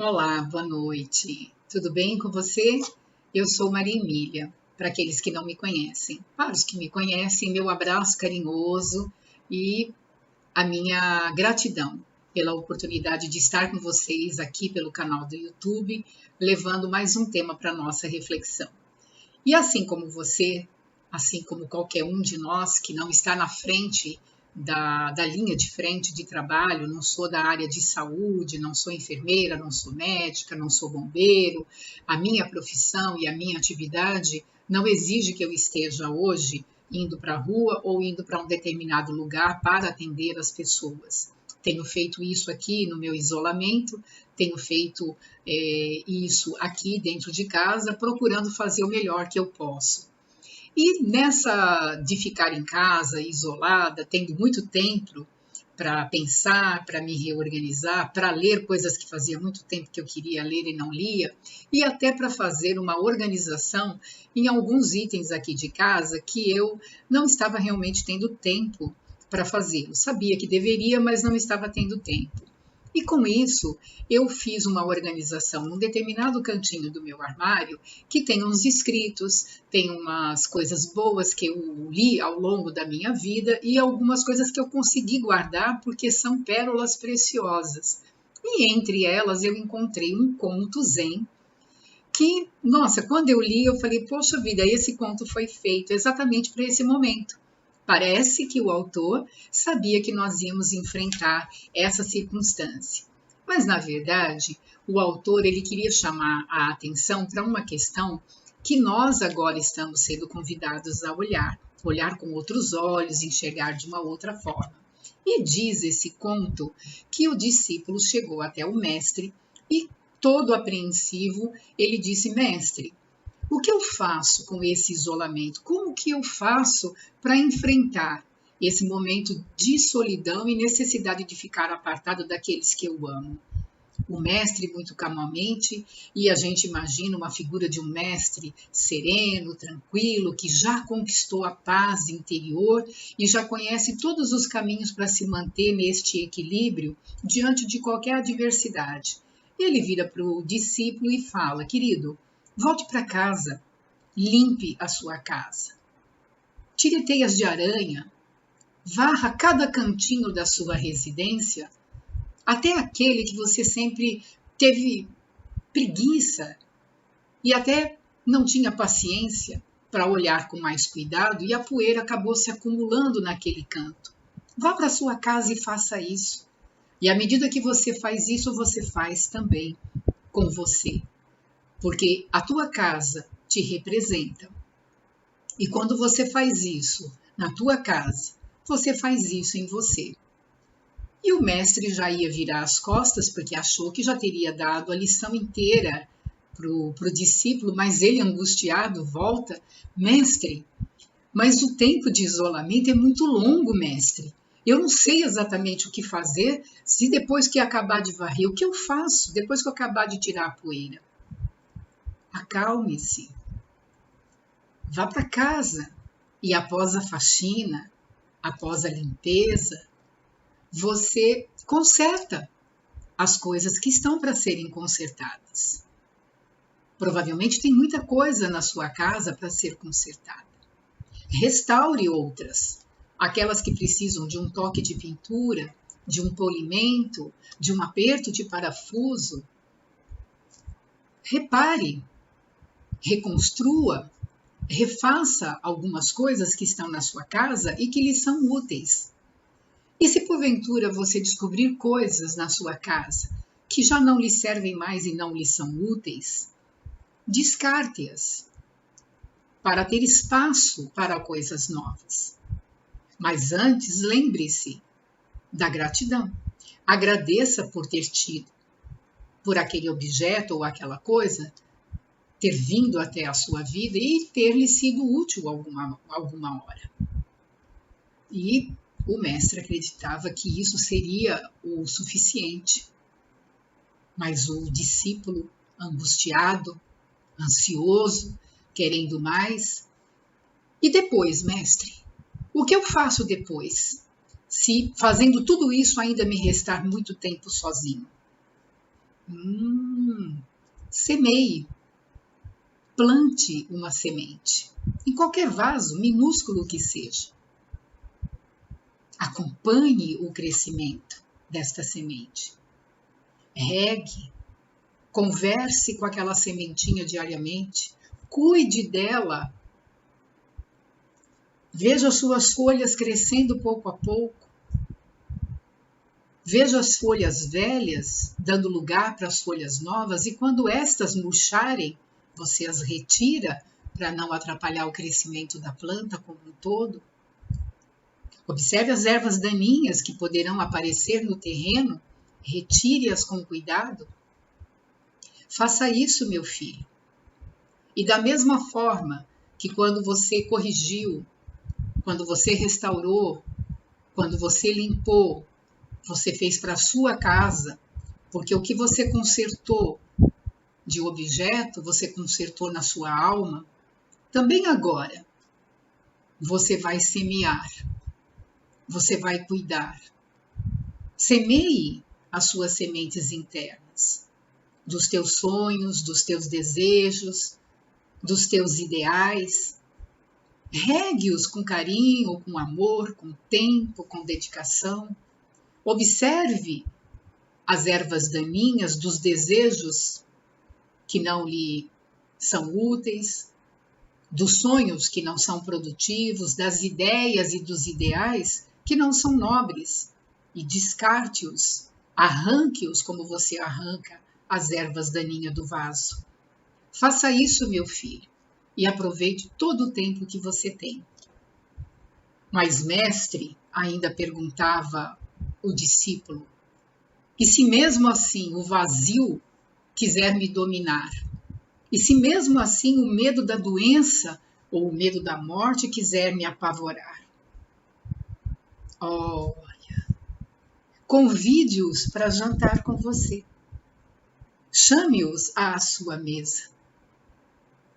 Olá, boa noite. Tudo bem com você? Eu sou Maria Emília, para aqueles que não me conhecem. Para os que me conhecem, meu abraço carinhoso e a minha gratidão pela oportunidade de estar com vocês aqui pelo canal do YouTube, levando mais um tema para nossa reflexão. E assim como você, assim como qualquer um de nós que não está na frente da linha de frente de trabalho, não sou da área de saúde, não sou enfermeira, não sou médica, não sou bombeiro, a minha profissão e a minha atividade não exige que eu esteja hoje indo para a rua ou indo para um determinado lugar para atender as pessoas. Tenho feito isso aqui no meu isolamento, tenho feito isso aqui dentro de casa, procurando fazer o melhor que eu posso. E nessa de ficar em casa, isolada, tendo muito tempo para pensar, para me reorganizar, para ler coisas que fazia muito tempo que eu queria ler e não lia, e até para fazer uma organização em alguns itens aqui de casa que eu não estava realmente tendo tempo para fazer. Eu sabia que deveria, mas não estava tendo tempo. E com isso, eu fiz uma organização num determinado cantinho do meu armário que tem uns escritos, tem umas coisas boas que eu li ao longo da minha vida e algumas coisas que eu consegui guardar porque são pérolas preciosas. E entre elas eu encontrei um conto zen que, nossa, quando eu li eu falei, poxa vida, esse conto foi feito exatamente para esse momento. Parece que o autor sabia que nós íamos enfrentar essa circunstância. Mas, na verdade, o autor ele queria chamar a atenção para uma questão que nós agora estamos sendo convidados a olhar com outros olhos, enxergar de uma outra forma. E diz esse conto que o discípulo chegou até o mestre e, todo apreensivo, ele disse, mestre, o que eu faço com esse isolamento? Como que eu faço para enfrentar esse momento de solidão e necessidade de ficar apartado daqueles que eu amo? O mestre muito calmamente, e a gente imagina uma figura de um mestre sereno, tranquilo, que já conquistou a paz interior e já conhece todos os caminhos para se manter neste equilíbrio diante de qualquer adversidade. Ele vira para o discípulo e fala, querido, volte para casa, limpe a sua casa, tire teias de aranha, varra cada cantinho da sua residência, até aquele que você sempre teve preguiça e até não tinha paciência para olhar com mais cuidado e a poeira acabou se acumulando naquele canto. Vá para sua casa e faça isso. E à medida que você faz isso, você faz também com você. Porque a tua casa te representa. E quando você faz isso na tua casa, você faz isso em você. E o mestre já ia virar as costas, porque achou que já teria dado a lição inteira para o discípulo, mas ele, angustiado, volta, mestre, mas o tempo de isolamento é muito longo, mestre. Eu não sei exatamente o que fazer se depois que acabar de varrer, o que eu faço depois que eu acabar de tirar a poeira? Acalme-se, vá para casa e após a faxina, após a limpeza, você conserta as coisas que estão para serem consertadas. Provavelmente tem muita coisa na sua casa para ser consertada. Restaure outras, aquelas que precisam de um toque de pintura, de um polimento, de um aperto de parafuso. Repare, reconstrua, refaça algumas coisas que estão na sua casa e que lhe são úteis. E se porventura você descobrir coisas na sua casa que já não lhe servem mais e não lhe são úteis, descarte-as para ter espaço para coisas novas. Mas antes, lembre-se da gratidão. Agradeça por ter tido, por aquele objeto ou aquela coisa, ter vindo até a sua vida e ter lhe sido útil alguma hora. E o mestre acreditava que isso seria o suficiente. Mas o discípulo, angustiado, ansioso, querendo mais. E depois, mestre? O que eu faço depois? Se fazendo tudo isso ainda me restar muito tempo sozinho? Semeie, plante uma semente, em qualquer vaso, minúsculo que seja. Acompanhe o crescimento desta semente. Regue, converse com aquela sementinha diariamente, cuide dela. Veja as suas folhas crescendo pouco a pouco. Veja as folhas velhas dando lugar para as folhas novas e quando estas murcharem, você as retira para não atrapalhar o crescimento da planta como um todo. Observe as ervas daninhas que poderão aparecer no terreno, retire-as com cuidado. Faça isso, meu filho. E da mesma forma que quando você corrigiu, quando você restaurou, quando você limpou, você fez para a sua casa, porque o que você consertou de objeto, você consertou na sua alma, também agora você vai semear, você vai cuidar. Semeie as suas sementes internas, dos teus sonhos, dos teus desejos, dos teus ideais. Regue-os com carinho, com amor, com tempo, com dedicação. Observe as ervas daninhas dos desejos que não lhe são úteis, dos sonhos que não são produtivos, das ideias e dos ideais que não são nobres, e descarte-os, arranque-os como você arranca as ervas daninhas do vaso. Faça isso, meu filho, e aproveite todo o tempo que você tem. Mas, mestre, ainda perguntava o discípulo, e se mesmo assim o vazio quiser me dominar? E se mesmo assim o medo da doença ou o medo da morte quiser me apavorar? Olha, convide-os para jantar com você. Chame-os à sua mesa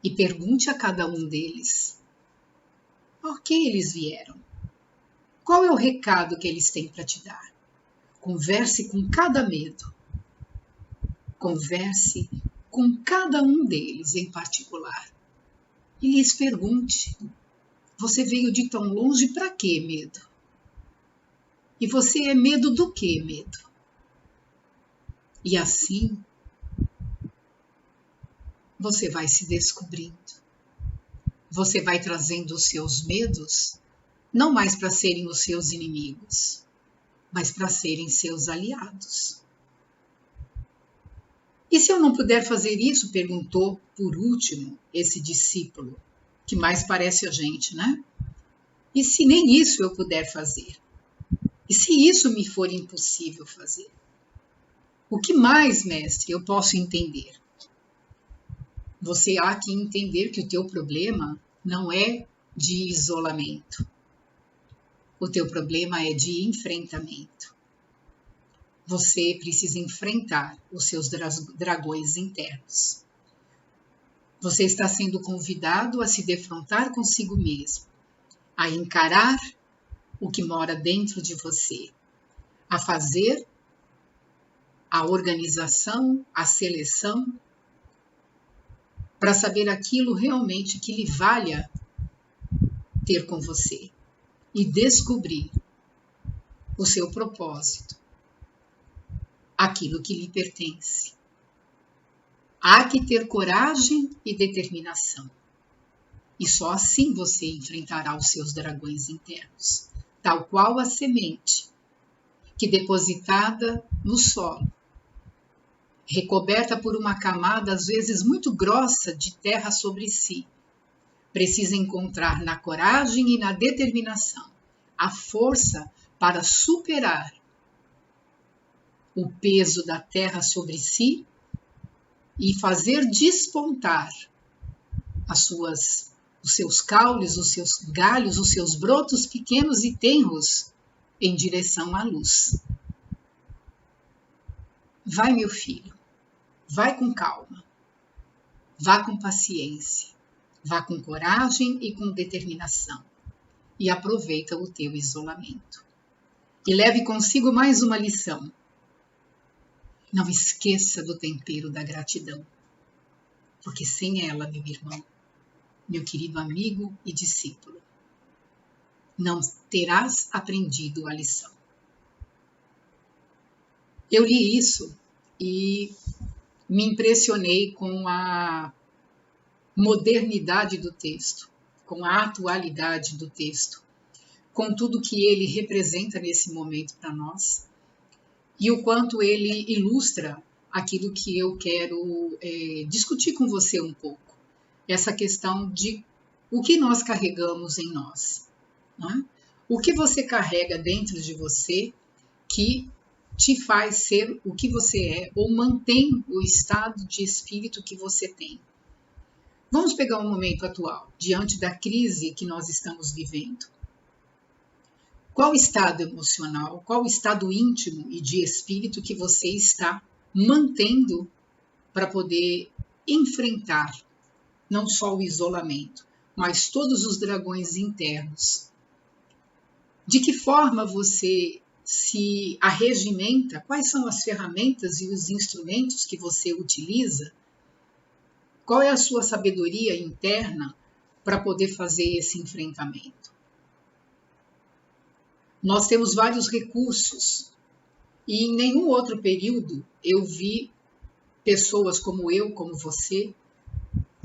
e pergunte a cada um deles por que eles vieram. Qual é o recado que eles têm para te dar? Converse com cada medo. Converse com cada um deles em particular. E lhes pergunte, você veio de tão longe para quê, medo? E você é medo do quê, medo? E assim, você vai se descobrindo. Você vai trazendo os seus medos, não mais para serem os seus inimigos, mas para serem seus aliados. E se eu não puder fazer isso? Perguntou, por último, esse discípulo, que mais parece a gente, né? E se nem isso eu puder fazer? E se isso me for impossível fazer? O que mais, mestre, eu posso entender? Você há que entender que o teu problema não é de isolamento. O teu problema é de enfrentamento. Você precisa enfrentar os seus dragões internos. Você está sendo convidado a se defrontar consigo mesmo, a encarar o que mora dentro de você, a fazer a organização, a seleção, para saber aquilo realmente que lhe valha ter com você e descobrir o seu propósito, aquilo que lhe pertence. Há que ter coragem e determinação. E só assim você enfrentará os seus dragões internos, tal qual a semente que, depositada no solo, recoberta por uma camada às vezes muito grossa de terra sobre si, precisa encontrar na coragem e na determinação a força para superar o peso da terra sobre si e fazer despontar os seus caules, os seus galhos, os seus brotos pequenos e tenros em direção à luz. Vai, meu filho, vai com calma, vá com paciência, vá com coragem e com determinação e aproveita o teu isolamento. E leve consigo mais uma lição. Não esqueça do tempero da gratidão, porque sem ela, meu irmão, meu querido amigo e discípulo, não terás aprendido a lição. Eu li isso e me impressionei com a modernidade do texto, com a atualidade do texto, com tudo que ele representa nesse momento para nós e o quanto ele ilustra aquilo que eu quero discutir com você um pouco. Essa questão de o que nós carregamos em nós. Né? O que você carrega dentro de você que te faz ser o que você é ou mantém o estado de espírito que você tem. Vamos pegar um momento atual, diante da crise que nós estamos vivendo. Qual estado emocional, qual estado íntimo e de espírito que você está mantendo para poder enfrentar não só o isolamento, mas todos os dragões internos? De que forma você se arregimenta? Quais são as ferramentas e os instrumentos que você utiliza? Qual é a sua sabedoria interna para poder fazer esse enfrentamento? Nós temos vários recursos e em nenhum outro período eu vi pessoas como eu, como você,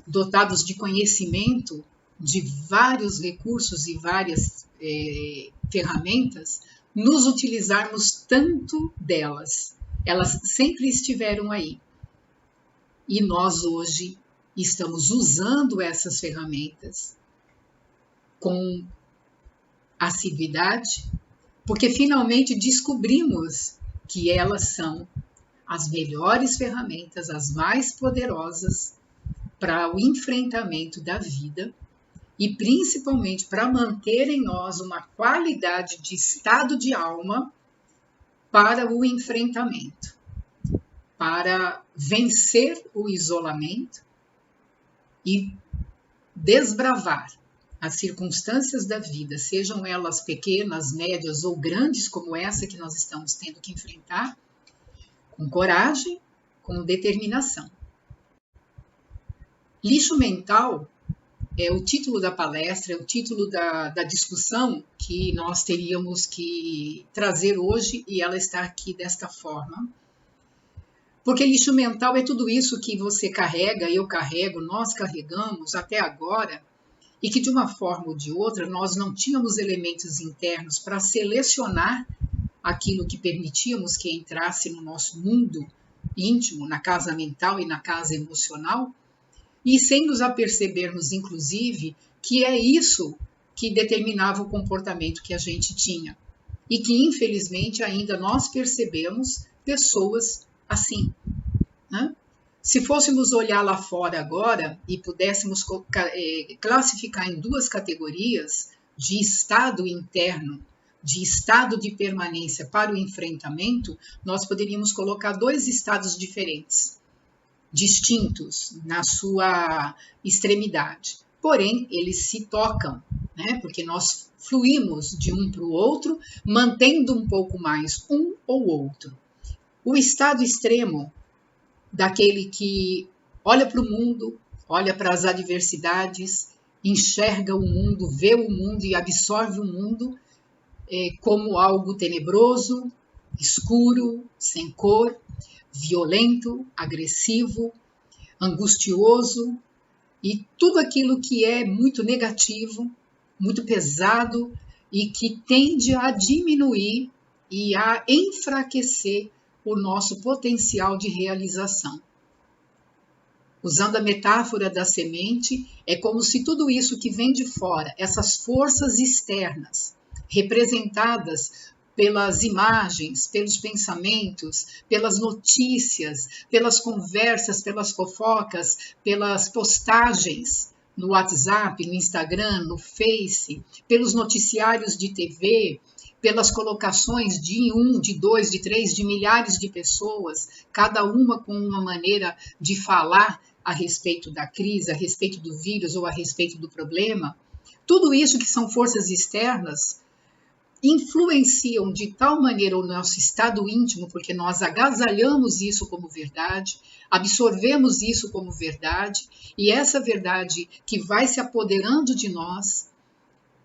dotados de conhecimento de vários recursos e várias ferramentas, nos utilizarmos tanto delas. Elas sempre estiveram aí. E nós hoje estamos usando essas ferramentas com assiduidade, porque finalmente descobrimos que elas são as melhores ferramentas, as mais poderosas para o enfrentamento da vida e principalmente para manter em nós uma qualidade de estado de alma para o enfrentamento, para vencer o isolamento e desbravar as circunstâncias da vida, sejam elas pequenas, médias ou grandes, como essa que nós estamos tendo que enfrentar, com coragem, com determinação. Lixo mental é o título da palestra, é o título da discussão que nós teríamos que trazer hoje e ela está aqui desta forma. Porque lixo mental é tudo isso que você carrega, eu carrego, nós carregamos até agora e que de uma forma ou de outra nós não tínhamos elementos internos para selecionar aquilo que permitíamos que entrasse no nosso mundo íntimo, na casa mental e na casa emocional, e sem nos apercebermos, inclusive, que é isso que determinava o comportamento que a gente tinha. E que, infelizmente, ainda nós percebemos pessoas assim. Né? Se fôssemos olhar lá fora agora e pudéssemos classificar em duas categorias de estado interno, de estado de permanência para o enfrentamento, nós poderíamos colocar dois estados diferentes, distintos na sua extremidade. Porém, eles se tocam, né? Porque nós fluímos de um para o outro, mantendo um pouco mais um ou outro. O estado extremo daquele que olha para o mundo, olha para as adversidades, enxerga o mundo, vê o mundo e absorve o mundo como algo tenebroso, escuro, sem cor, violento, agressivo, angustioso e tudo aquilo que é muito negativo, muito pesado e que tende a diminuir e a enfraquecer o nosso potencial de realização. Usando a metáfora da semente, é como se tudo isso que vem de fora, essas forças externas, representadas pelas imagens, pelos pensamentos, pelas notícias, pelas conversas, pelas fofocas, pelas postagens no WhatsApp, no Instagram, no Face, pelos noticiários de TV, pelas colocações de 1, de 2, de 3, de milhares de pessoas, cada uma com uma maneira de falar a respeito da crise, a respeito do vírus ou a respeito do problema. Tudo isso que são forças externas influenciam de tal maneira o nosso estado íntimo, porque nós agasalhamos isso como verdade, absorvemos isso como verdade, e essa verdade que vai se apoderando de nós,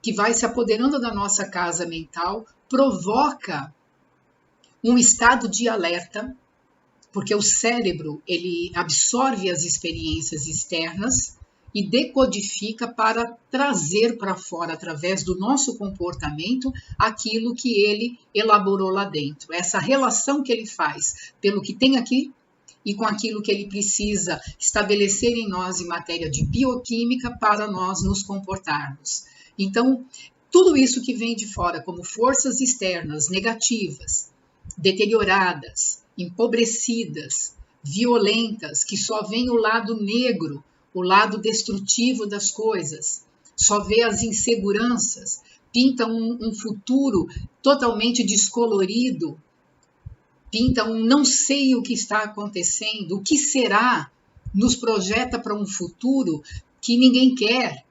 que vai se apoderando da nossa casa mental, provoca um estado de alerta, porque o cérebro ele absorve as experiências externas e decodifica para trazer para fora, através do nosso comportamento, aquilo que ele elaborou lá dentro. Essa relação que ele faz pelo que tem aqui e com aquilo que ele precisa estabelecer em nós em matéria de bioquímica para nós nos comportarmos. Então, tudo isso que vem de fora como forças externas negativas, deterioradas, empobrecidas, violentas, que só veem o lado negro, o lado destrutivo das coisas, só vê as inseguranças, pinta um futuro totalmente descolorido, pinta um não sei o que está acontecendo, o que será, nos projeta para um futuro que ninguém quer,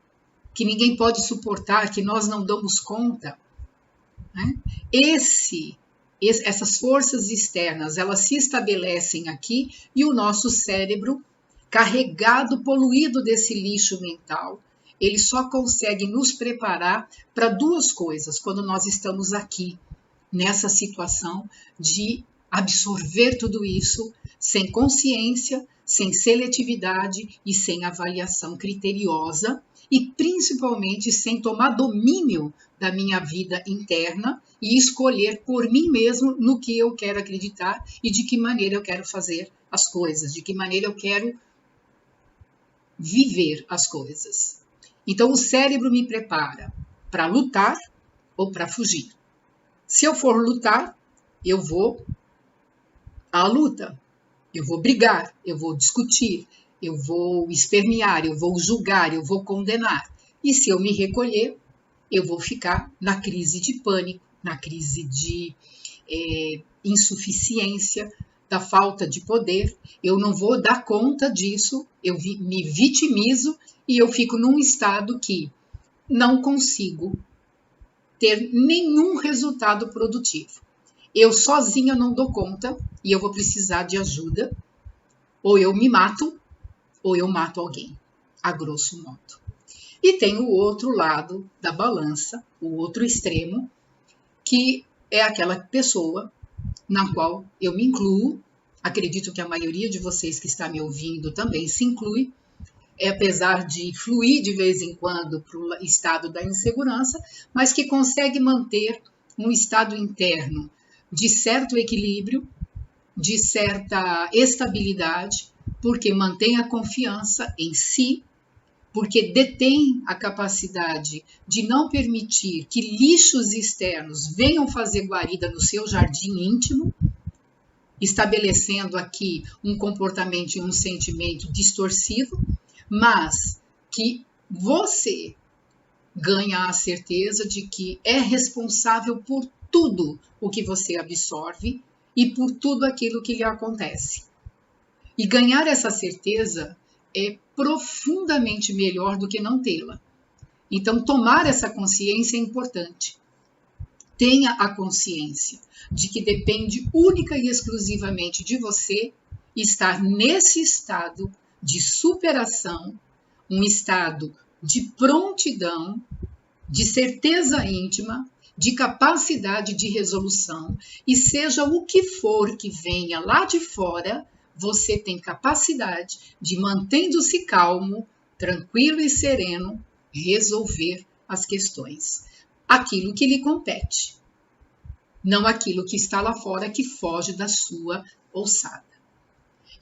que ninguém pode suportar, que nós não damos conta. Né? Essas forças externas, elas se estabelecem aqui e o nosso cérebro, carregado, poluído desse lixo mental, ele só consegue nos preparar para duas coisas quando nós estamos aqui, nessa situação de absorver tudo isso sem consciência, sem seletividade e sem avaliação criteriosa, e principalmente sem tomar domínio da minha vida interna e escolher por mim mesmo no que eu quero acreditar e de que maneira eu quero fazer as coisas, de que maneira eu quero viver as coisas. Então o cérebro me prepara para lutar ou para fugir. Se eu for lutar, eu vou à luta, eu vou brigar, eu vou discutir, eu vou espernear, eu vou julgar, eu vou condenar. E se eu me recolher, eu vou ficar na crise de pânico, na crise de insuficiência, da falta de poder. Eu não vou dar conta disso, eu me vitimizo e eu fico num estado que não consigo ter nenhum resultado produtivo. Eu sozinha não dou conta e eu vou precisar de ajuda, ou eu me mato, ou eu mato alguém, a grosso modo. E tem o outro lado da balança, o outro extremo, que é aquela pessoa na qual eu me incluo. Acredito que a maioria de vocês que está me ouvindo também se inclui, apesar de fluir de vez em quando para o estado da insegurança, mas que consegue manter um estado interno de certo equilíbrio, de certa estabilidade, porque mantém a confiança em si, porque detém a capacidade de não permitir que lixos externos venham fazer guarida no seu jardim íntimo, estabelecendo aqui um comportamento e um sentimento distorcido, mas que você ganha a certeza de que é responsável por tudo o que você absorve e por tudo aquilo que lhe acontece. E ganhar essa certeza é profundamente melhor do que não tê-la. Então, tomar essa consciência é importante. Tenha a consciência de que depende única e exclusivamente de você estar nesse estado de superação, um estado de prontidão, de certeza íntima, de capacidade de resolução, e seja o que for que venha lá de fora, você tem capacidade de, mantendo-se calmo, tranquilo e sereno, resolver as questões. Aquilo que lhe compete, não aquilo que está lá fora que foge da sua alçada.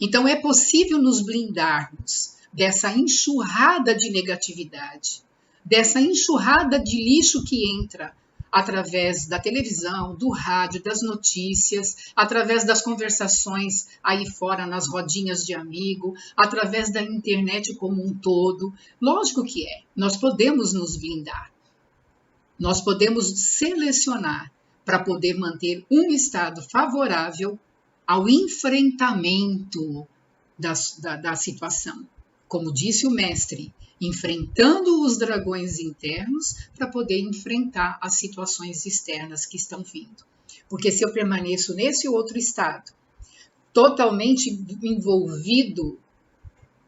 Então é possível nos blindarmos dessa enxurrada de negatividade, dessa enxurrada de lixo que entra através da televisão, do rádio, das notícias, através das conversações aí fora nas rodinhas de amigo, através da internet como um todo. Lógico que é, nós podemos nos blindar, nós podemos selecionar para poder manter um estado favorável ao enfrentamento da situação. Como disse o mestre, enfrentando os dragões internos para poder enfrentar as situações externas que estão vindo. Porque se eu permaneço nesse outro estado, totalmente envolvido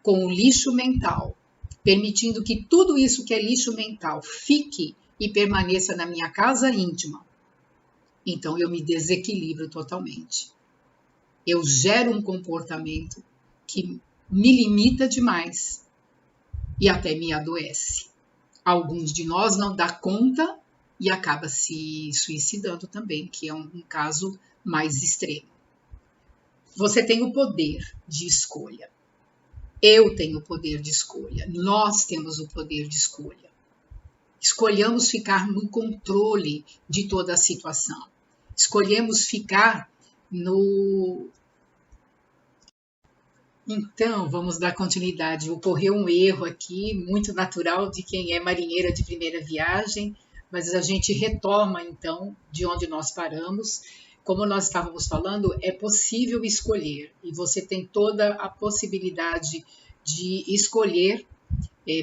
com o lixo mental, permitindo que tudo isso que é lixo mental fique e permaneça na minha casa íntima, então eu me desequilibro totalmente. Eu gero um comportamento que me limita demais e até me adoece. Alguns de nós não dá conta e acaba se suicidando também, que é um caso mais extremo. Você tem o poder de escolha. Eu tenho o poder de escolha. Nós temos o poder de escolha. Escolhamos ficar no controle de toda a situação. Escolhemos ficar no... Então, vamos dar continuidade. Ocorreu um erro aqui, muito natural de quem é marinheira de primeira viagem, mas a gente retoma, então, de onde nós paramos. Como nós estávamos falando, é possível escolher, e você tem toda a possibilidade de escolher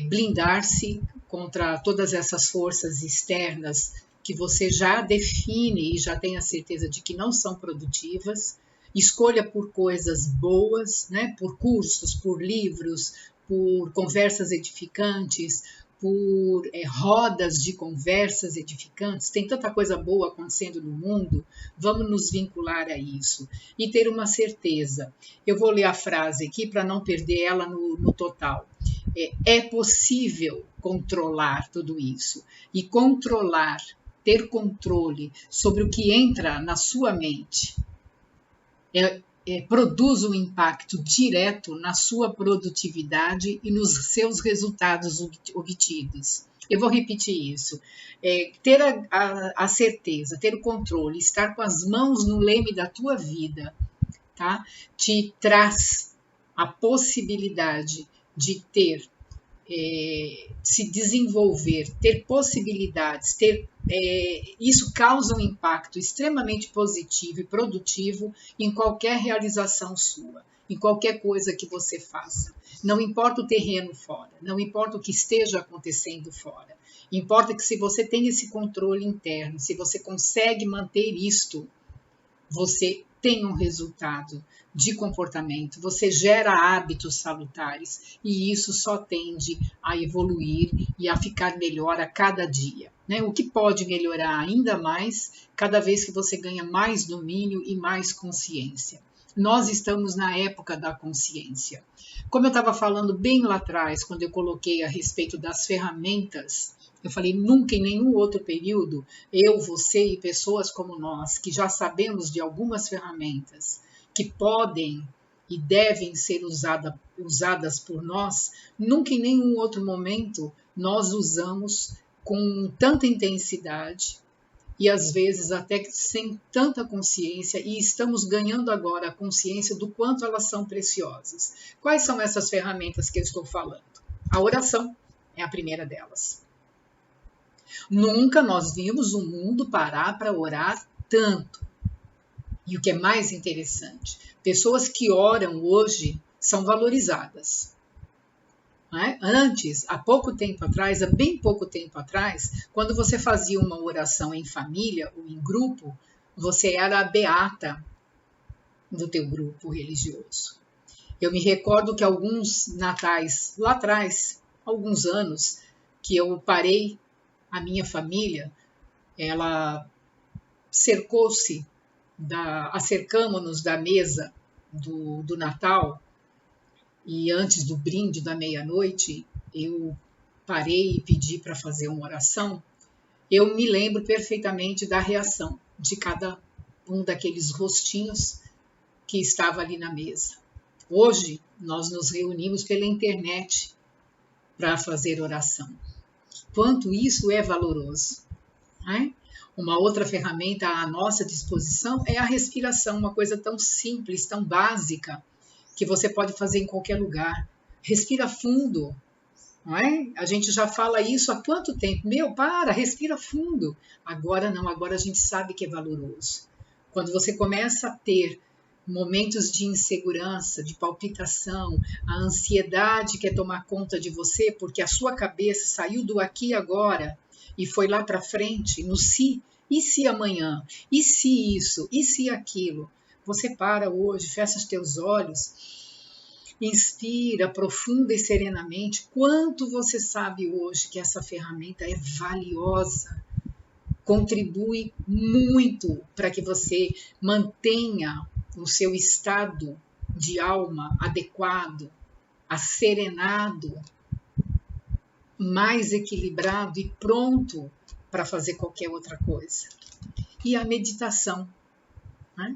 blindar-se contra todas essas forças externas que você já define e já tem a certeza de que não são produtivas. Escolha por coisas boas, né? Por cursos, por livros, por conversas edificantes, por rodas de conversas edificantes. Tem tanta coisa boa acontecendo no mundo, vamos nos vincular a isso e ter uma certeza. Eu vou ler a frase aqui para não perder ela no total. É possível controlar tudo isso e controlar, ter controle sobre o que entra na sua mente. Produz um impacto direto na sua produtividade e nos seus resultados obtidos. Eu vou repetir isso. Ter a certeza, ter o controle, estar com as mãos no leme da tua vida, tá? Te traz a possibilidade de ter, se desenvolver, ter possibilidades, isso causa um impacto extremamente positivo e produtivo em qualquer realização sua, em qualquer coisa que você faça. Não importa o terreno fora, não importa o que esteja acontecendo fora. Importa que se você tem esse controle interno, se você consegue manter isto, você tem um resultado de comportamento, você gera hábitos salutares e isso só tende a evoluir e a ficar melhor a cada dia, né? O que pode melhorar ainda mais cada vez que você ganha mais domínio e mais consciência. Nós estamos na época da consciência. Como eu estava falando bem lá atrás, quando eu coloquei a respeito das ferramentas, eu falei, nunca em nenhum outro período, eu, você e pessoas como nós, que já sabemos de algumas ferramentas que podem e devem ser usadas por nós, nunca em nenhum outro momento nós usamos com tanta intensidade e às vezes até sem tanta consciência, e estamos ganhando agora a consciência do quanto elas são preciosas. Quais são essas ferramentas que eu estou falando? A oração é a primeira delas. Nunca nós vimos o mundo parar para orar tanto. E o que é mais interessante, pessoas que oram hoje são valorizadas. Antes, há pouco tempo atrás, há bem pouco tempo atrás, quando você fazia uma oração em família ou em grupo, você era a beata do teu grupo religioso. Eu me recordo que alguns natais, lá atrás, alguns anos, que eu parei, a minha família, ela cercou-se, acercamos-nos da mesa do Natal, e antes do brinde da meia-noite, eu parei e pedi para fazer uma oração. Eu me lembro perfeitamente da reação de cada um daqueles rostinhos que estava ali na mesa. Hoje, nós nos reunimos pela internet para fazer oração. Quanto isso é valoroso, né? Uma outra ferramenta à nossa disposição é a respiração, uma coisa tão simples, tão básica, que você pode fazer em qualquer lugar. Respira fundo, não é? A gente já fala isso há quanto tempo? Respira fundo. Agora não, agora a gente sabe que é valoroso. Quando você começa a ter momentos de insegurança, de palpitação, a ansiedade quer tomar conta de você porque a sua cabeça saiu do aqui e agora e foi lá para frente, no se. E se amanhã? E se isso? E se aquilo? Você para hoje, fecha os teus olhos, inspira profunda e serenamente. Quanto você sabe hoje que essa ferramenta é valiosa, contribui muito para que você mantenha o seu estado de alma adequado, asserenado, mais equilibrado e pronto para fazer qualquer outra coisa. E a meditação, né?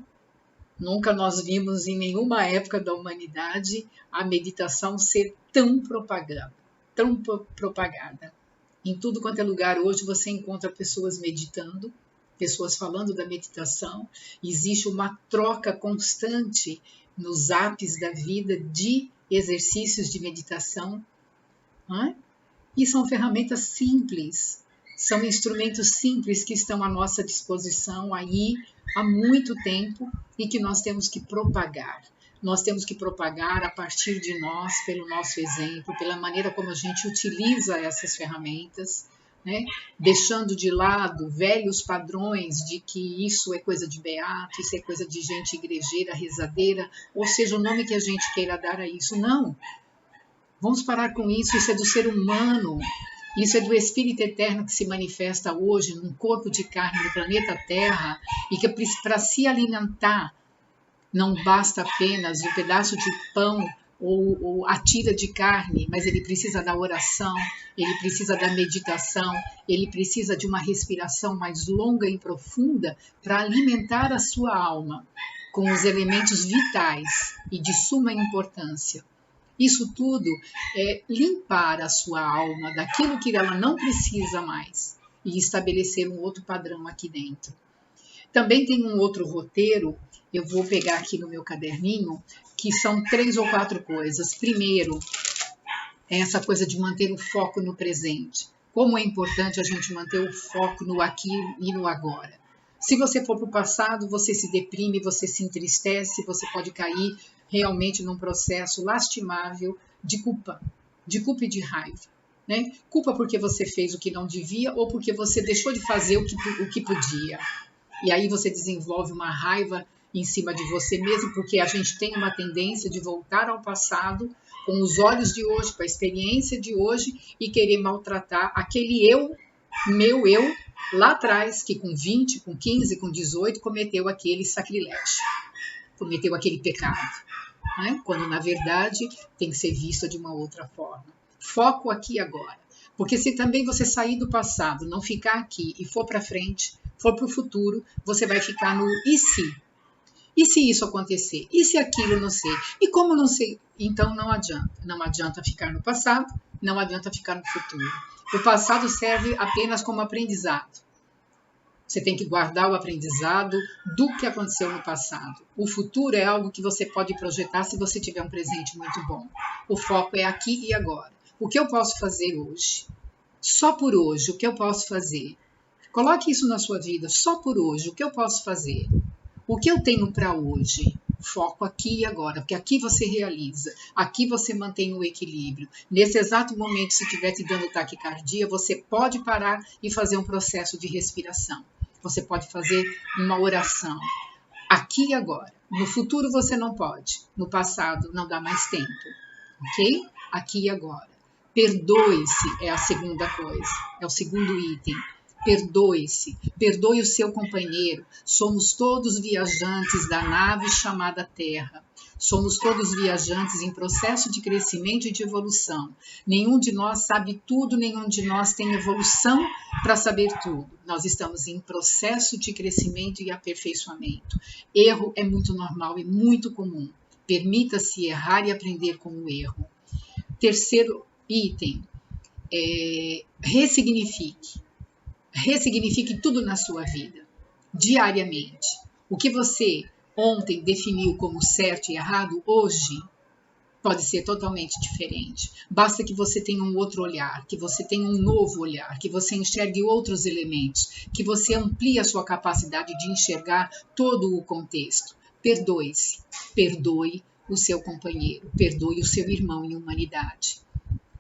Nunca nós vimos em nenhuma época da humanidade a meditação ser tão propagada. Em tudo quanto é lugar hoje você encontra pessoas meditando, pessoas falando da meditação. Existe uma troca constante nos apps da vida de exercícios de meditação, né? E são ferramentas simples, são instrumentos simples que estão à nossa disposição aí há muito tempo e que nós temos que propagar. Nós temos que propagar a partir de nós, pelo nosso exemplo, pela maneira como a gente utiliza essas ferramentas, né? Deixando de lado velhos padrões de que isso é coisa de beato, isso é coisa de gente igrejeira, rezadeira, ou seja, o nome que a gente queira dar a isso. Não! Vamos parar com isso, isso é do ser humano, isso é do Espírito Eterno que se manifesta hoje num corpo de carne no planeta Terra e que para se alimentar não basta apenas um pedaço de pão ou a tira de carne, mas ele precisa da oração, ele precisa da meditação, ele precisa de uma respiração mais longa e profunda para alimentar a sua alma com os elementos vitais e de suma importância. Isso tudo é limpar a sua alma daquilo que ela não precisa mais e estabelecer um outro padrão aqui dentro. Também tem um outro roteiro, eu vou pegar aqui no meu caderninho, que são 3 ou 4 coisas. Primeiro, é essa coisa de manter o foco no presente. Como é importante a gente manter o foco no aqui e no agora. Se você for para o passado, você se deprime, você se entristece, você pode cair realmente num processo lastimável de culpa e de raiva. Né? Culpa porque você fez o que não devia ou porque você deixou de fazer o que podia. E aí você desenvolve uma raiva em cima de você mesmo, porque a gente tem uma tendência de voltar ao passado com os olhos de hoje, com a experiência de hoje e querer maltratar aquele meu eu, lá atrás, que com 20, com 15, com 18, cometeu aquele sacrilégio, cometeu aquele pecado, né? Quando na verdade tem que ser vista de uma outra forma. Foco aqui e agora. Porque se também você sair do passado, não ficar aqui e for para frente, for para o futuro, você vai ficar no e se? E se isso acontecer? E se aquilo não ser? E como não sei? Então não adianta. Não adianta ficar no passado, não adianta ficar no futuro. O passado serve apenas como aprendizado. Você tem que guardar o aprendizado do que aconteceu no passado. O futuro é algo que você pode projetar se você tiver um presente muito bom. O foco é aqui e agora. O que eu posso fazer hoje? Só por hoje, o que eu posso fazer? Coloque isso na sua vida. Só por hoje, o que eu posso fazer? O que eu tenho para hoje? Foco aqui e agora, porque aqui você realiza, aqui você mantém o equilíbrio. Nesse exato momento, se estiver te dando taquicardia, você pode parar e fazer um processo de respiração. Você pode fazer uma oração. Aqui e agora. No futuro você não pode. No passado não dá mais tempo. Ok? Aqui e agora. Perdoe-se é a segunda coisa. É o segundo item. Perdoe-se, perdoe o seu companheiro. Somos todos viajantes da nave chamada Terra. Somos todos viajantes em processo de crescimento e de evolução. Nenhum de nós sabe tudo, nenhum de nós tem evolução para saber tudo. Nós estamos em processo de crescimento e aperfeiçoamento. Erro é muito normal e muito comum. Permita-se errar e aprender com o erro. Terceiro item, ressignifique. Ressignifique tudo na sua vida, diariamente. O que você ontem definiu como certo e errado, hoje pode ser totalmente diferente. Basta que você tenha um outro olhar, que você tenha um novo olhar, que você enxergue outros elementos, que você amplie a sua capacidade de enxergar todo o contexto. Perdoe-se, perdoe o seu companheiro, perdoe o seu irmão em humanidade.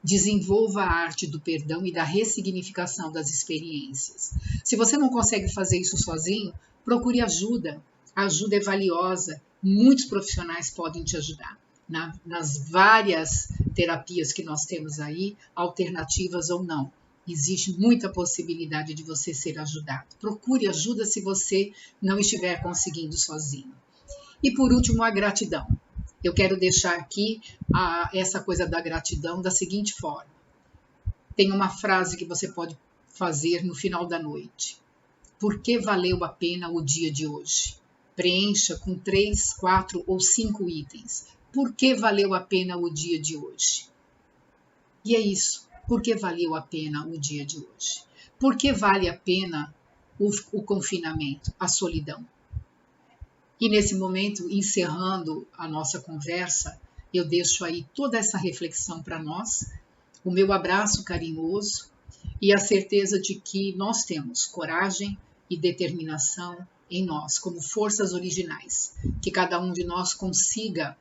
Desenvolva a arte do perdão e da ressignificação das experiências. Se você não consegue fazer isso sozinho, procure ajuda. A ajuda é valiosa, muitos profissionais podem te ajudar. Nas várias terapias que nós temos aí, alternativas ou não, existe muita possibilidade de você ser ajudado. Procure ajuda se você não estiver conseguindo sozinho. E por último, a gratidão. Eu quero deixar aqui essa coisa da gratidão da seguinte forma. Tem uma frase que você pode fazer no final da noite. Por que valeu a pena o dia de hoje? Preencha com 3, 4 ou 5 itens. Por que valeu a pena o dia de hoje? E é isso. Por que valeu a pena o dia de hoje? Por que vale a pena o confinamento, a solidão? E nesse momento, encerrando a nossa conversa, eu deixo aí toda essa reflexão para nós, o meu abraço carinhoso e a certeza de que nós temos coragem e determinação em nós, como forças originais, que cada um de nós consiga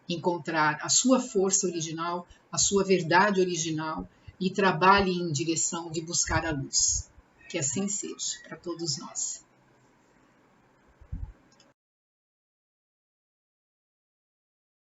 encontrar a sua força original, a sua verdade original e trabalhe em direção de buscar a luz. Que assim seja para todos nós.